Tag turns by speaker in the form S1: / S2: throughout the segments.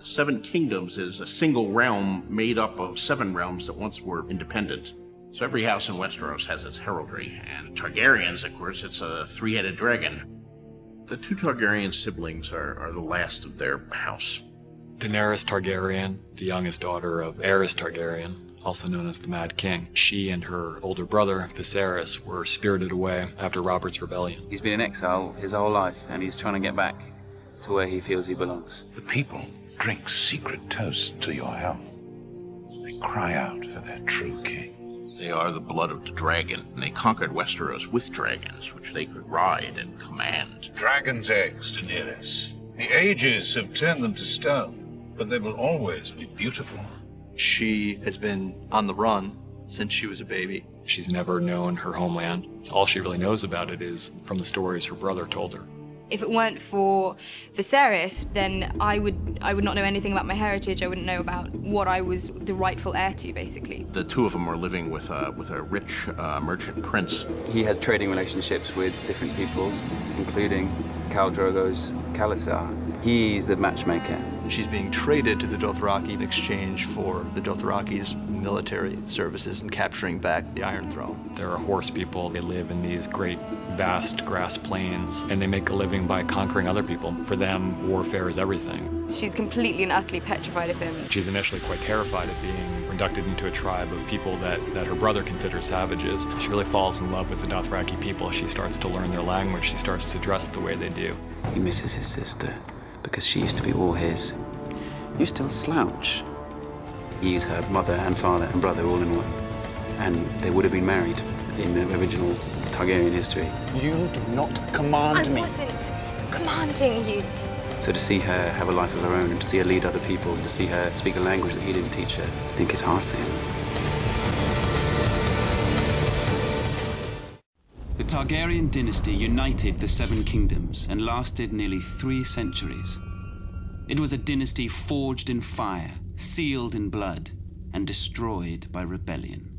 S1: Seven Kingdoms is a single realm made up of 7 realms that once were independent. So every house in Westeros has its heraldry, and Targaryens, of course, it's a 3-headed dragon. The 2 Targaryen siblings are the last of their house.
S2: Daenerys Targaryen, the youngest daughter of Aerys Targaryen, also known as the Mad King. She and her older brother, Viserys, were spirited away after Robert's rebellion.
S3: He's been in exile his whole life, and he's trying to get back to where he feels he belongs.
S4: The people drink secret toasts to your health. They cry out for their true king.
S1: They are the blood of the dragon, and they conquered Westeros with dragons, which they could ride and command.
S4: Dragon's eggs, Daenerys. The ages have turned them to stone, but they will always be beautiful.
S5: She has been on the run since she was a baby.
S2: She's never known her homeland. All she really knows about it is from the stories her brother told her.
S6: If it weren't for Viserys, then I would not know anything about my heritage. I wouldn't know about what I was the rightful heir to, basically.
S1: The 2 of them were living with a rich merchant prince.
S3: He has trading relationships with different peoples, including Khal Drogo's Khalasar. He's the matchmaker.
S5: She's being traded to the Dothraki in exchange for the Dothraki's military services and capturing back the Iron Throne.
S2: There are horse people. They live in these great, vast grass plains, and they make a living by conquering other people. For them, warfare is everything.
S6: She's completely and utterly petrified of him.
S2: She's initially quite terrified of being inducted into a tribe of people that her brother considers savages. She really falls in love with the Dothraki people. She starts to learn their language. She starts to dress the way they do.
S3: He misses his sister because she used to be all his. You still slouch. He's her mother and father and brother all in one. And they would have been married in the original Targaryen history.
S7: You do not command me.
S6: I wasn't commanding you.
S3: So to see her have a life of her own, and to see her lead other people, to see her speak a language that he didn't teach her, I think it's hard for him.
S8: The Targaryen Dynasty united the 7 kingdoms and lasted nearly 3 centuries. It was a dynasty forged in fire, sealed in blood, and destroyed by rebellion.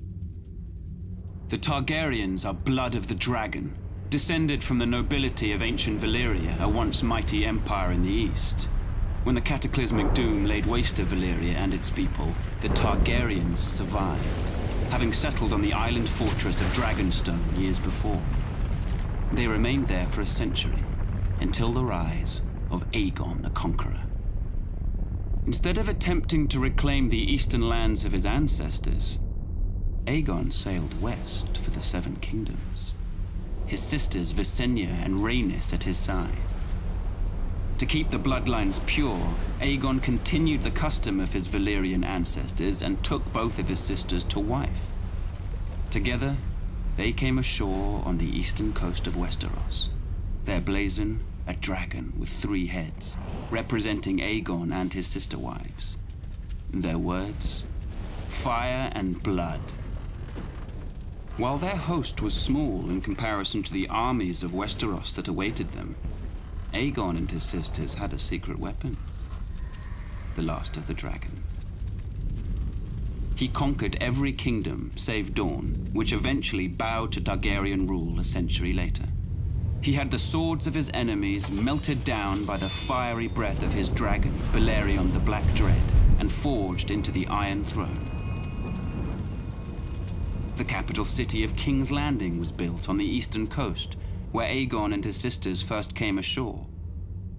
S8: The Targaryens are blood of the dragon, descended from the nobility of ancient Valyria, a once mighty empire in the east. When the cataclysmic doom laid waste to Valyria and its people, the Targaryens survived, having settled on the island fortress of Dragonstone years before. They remained there for a century, until the rise of Aegon the Conqueror. Instead of attempting to reclaim the eastern lands of his ancestors, Aegon sailed west for the 7 kingdoms, his sisters Visenya and Rhaenys at his side. To keep the bloodlines pure, Aegon continued the custom of his Valyrian ancestors and took both of his sisters to wife. Together, they came ashore on the eastern coast of Westeros, their blazon a dragon with 3 heads, representing Aegon and his sister wives. Their words, fire and blood. While their host was small in comparison to the armies of Westeros that awaited them, Aegon and his sisters had a secret weapon, the last of the dragons. He conquered every kingdom save Dorne, which eventually bowed to Targaryen rule a century later. He had the swords of his enemies melted down by the fiery breath of his dragon, Balerion the Black Dread, and forged into the Iron Throne. The capital city of King's Landing was built on the eastern coast, where Aegon and his sisters first came ashore.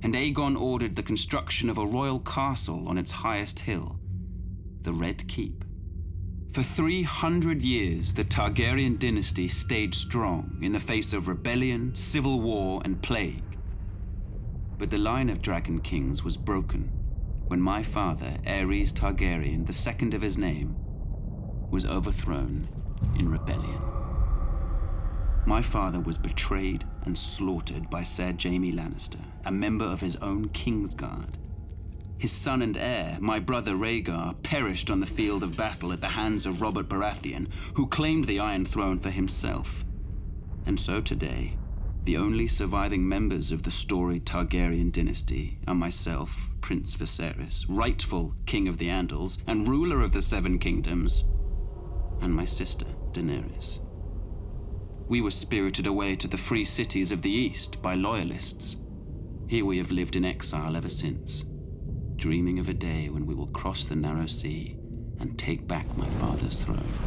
S8: And Aegon ordered the construction of a royal castle on its highest hill, the Red Keep. For 300 years, the Targaryen dynasty stayed strong in the face of rebellion, civil war, and plague. But the line of dragon kings was broken when my father, Aerys Targaryen, the second of his name, was overthrown in rebellion. My father was betrayed and slaughtered by Ser Jaime Lannister, a member of his own Kingsguard. His son and heir, my brother Rhaegar, perished on the field of battle at the hands of Robert Baratheon, who claimed the Iron Throne for himself. And so today, the only surviving members of the storied Targaryen dynasty are myself, Prince Viserys, rightful King of the Andals and ruler of the 7 kingdoms, and my sister, Daenerys. We were spirited away to the free cities of the East by loyalists. Here we have lived in exile ever since, dreaming of a day when we will cross the narrow sea and take back my father's throne.